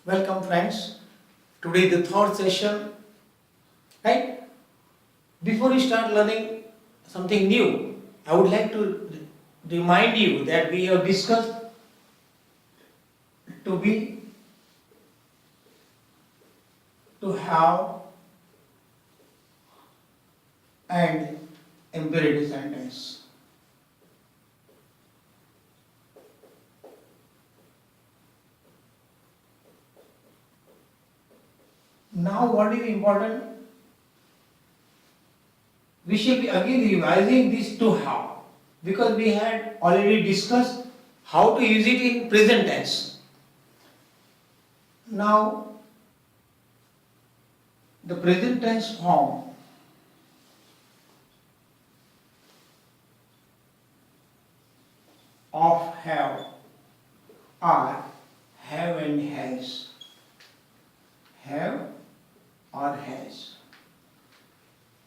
Welcome friends. Today the third session. Right? Before we start learning something new, I would like to remind you that we have discussed to be, to have and imperative sentence. Now what is important? We shall be again revising this to have, because we had already discussed how to use it in present tense. Now the present tense form of have are have and has. Have or has.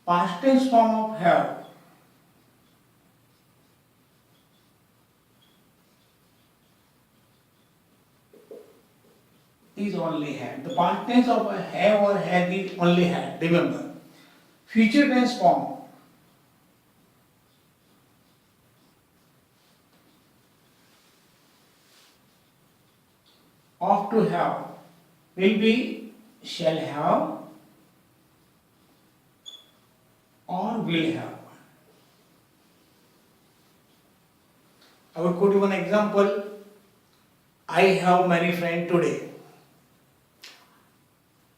Past tense form of have is only had. The past tense of a have or had is only had. Remember. Future tense form of to have will be shall have or will have. I would quote you one example. I have many friends today.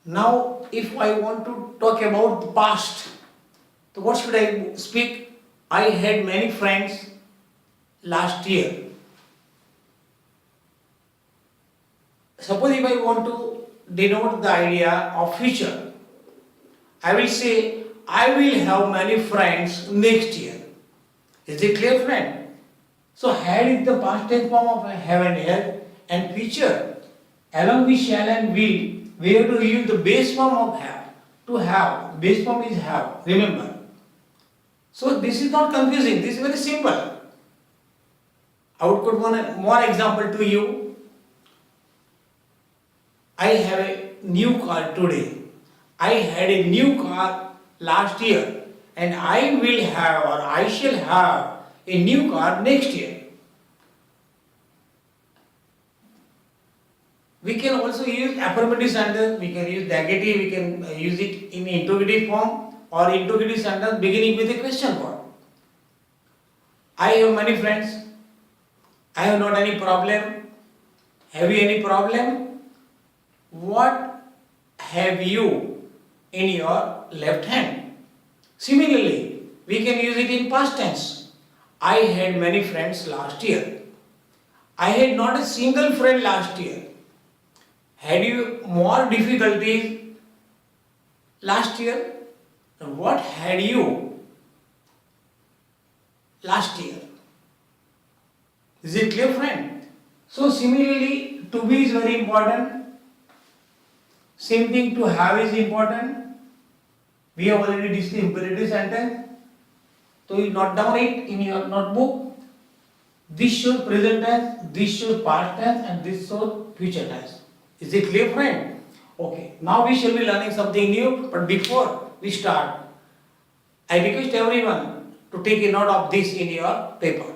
Now, if I want to talk about the past, so what should I speak? I had many friends last year. Suppose if I want to denote the idea of future, I will say I will have many friends next year. Is it clear, friend? So had is the past tense form of have and have, and future along with shall and will, we have to use the base form of have. To have, base form is have. Remember. So this is not confusing. This is very simple. I would put one more example to you. I have a new car today. I had a new car last year, and I will have or I shall have a new car next year. We can also use affirmative sentence, we can use negative, we can use it in interrogative form or interrogative sentence beginning with a question word. I have many friends. I have not any problem. Have you any problem? What have you in your left hand? Similarly, we can use it in past tense. I had many friends last year. I had not a single friend last year. Had you more difficulties last year? What had you last year? Is it clear, friend? So similarly, to be is very important. Same thing, to have is important. We have already discussed imperative sentence. So you note down it in your notebook. This shows present tense, this shows past tense, and this shows future tense. Is it clear, friend? Okay. Now we shall be learning something new. But before we start, I request everyone to take a note of this in your paper.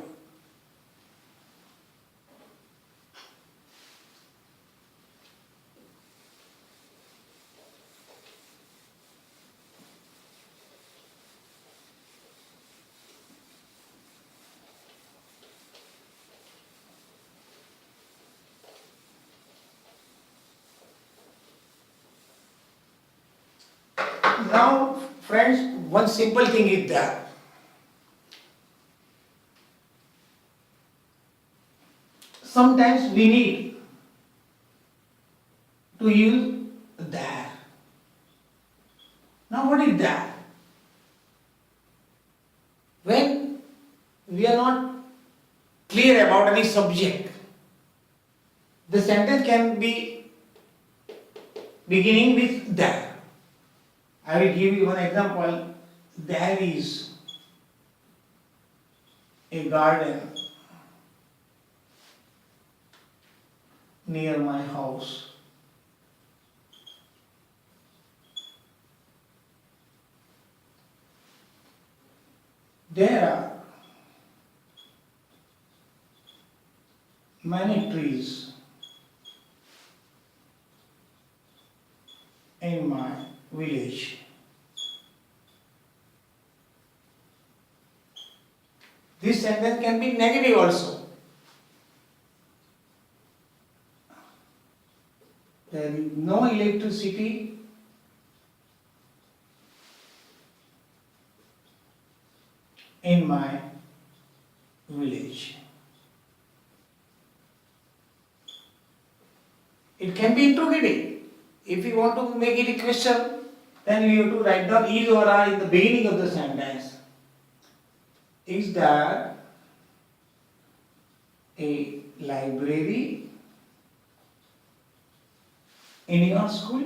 Now, friends, one simple thing is that sometimes we need to use there. Now, what is that? When we are not clear about any subject, the sentence can be beginning with there. I will give you one example. There is a garden near my house. There are many trees in my village. This sentence can be negative also. There is no electricity in my village. It can be interrogative. If you want to make it a question, then you have to write down is or are in the beginning of the sentence. Is there a library in your school?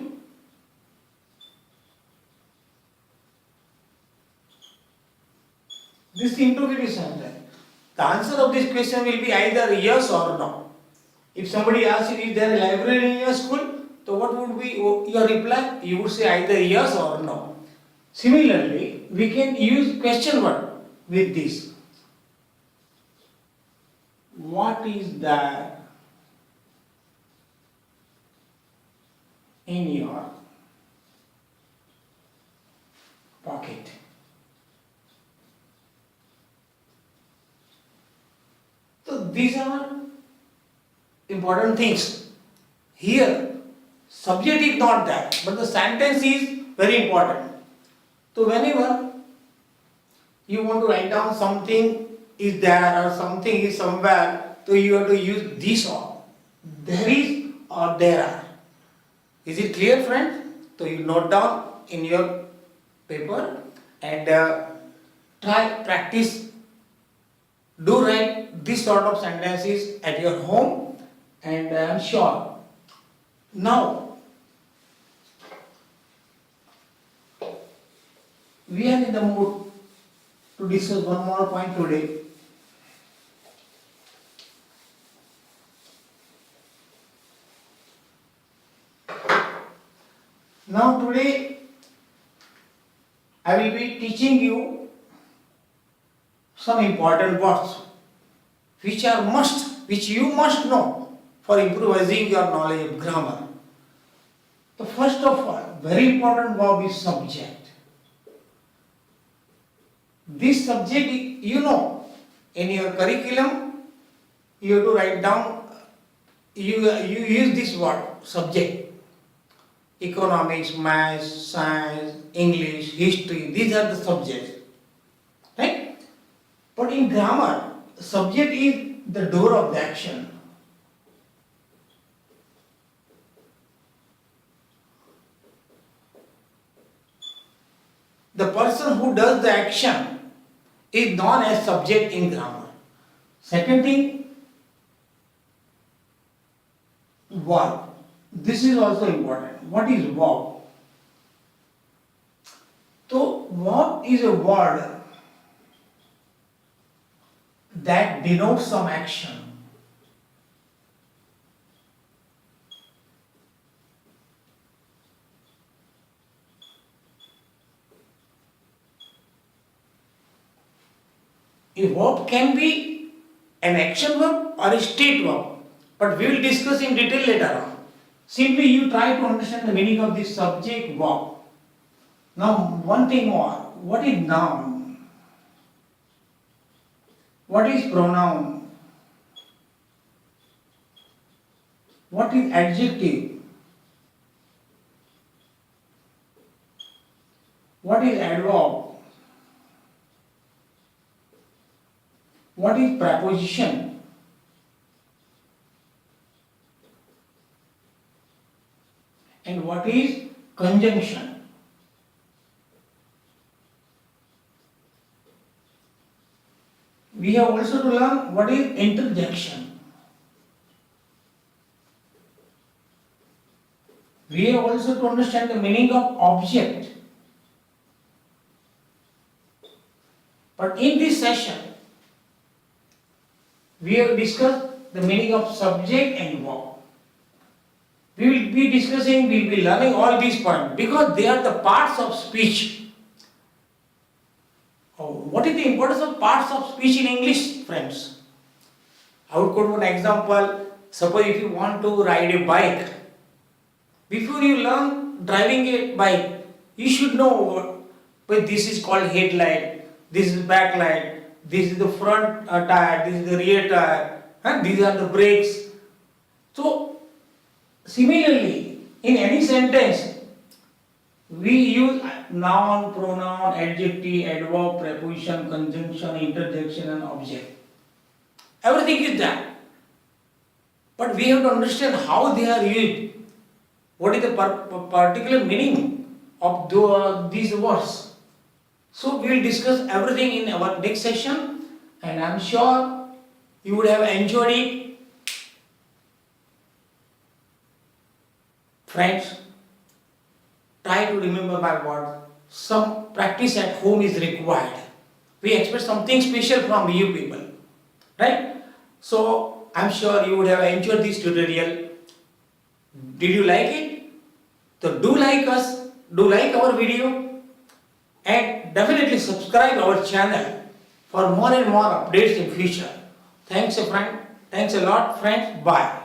This is the interrogative sentence. The answer of this question will be either yes or no. If somebody asks you, is there a library in your school? So what would be your reply? You would say either yes or no. Similarly, we can use question word with this. What is there in your pocket? So these are important things. Here, subject is not there, but the sentence is very important. So whenever you want to write down something is there or something is somewhere, so you have to use this or. There is or there are. Is it clear, friend? So you note down in your paper and try practice. Do write this sort of sentences at your home, and I am sure. Now, we are in the mood to discuss one more point today. Now today I will be teaching you some important words which you must know for improving your knowledge of grammar. So first of all, very important verb is subject. This subject, in your curriculum, you have to write down, you use this word, subject. Economics, maths, science, English, history, these are the subjects. Right? But in grammar, subject is the door of the action. The person who does the action is known as subject in grammar. Second thing, verb. This is also important. What is verb? So, verb is a word that denotes some action. A verb can be an action verb or a state verb, but we will discuss in detail later on. Simply you try to understand the meaning of this subject verb. Now, one thing more. What is noun? What is pronoun? What is adjective? What is adverb? What is preposition? And what is conjunction? We have also to learn what is interjection. We have also to understand the meaning of object. But in this session, we have discussed the meaning of subject and verb. We will be learning all these points because they are the parts of speech. What is the importance of parts of speech in English, friends? I would quote one example. Suppose if you want to ride a bike, before you learn driving a bike, you should know but this is called headlight, this is backlight, this is the front tire, this is the rear tire, and these are the brakes. So, similarly, in any sentence, we use noun, pronoun, adjective, adverb, preposition, conjunction, interjection, and object. Everything is there. But we have to understand how they are used. What is the particular meaning of these words? So we will discuss everything in our next session, and I am sure you would have enjoyed it. Friends, try to remember my word. Some practice at home is required. We expect something special from you people, right? So I am sure you would have enjoyed this tutorial. Did you like it? So do like us, do like our video, and definitely subscribe our channel for more and more updates in future. Thanks a lot friends. Bye.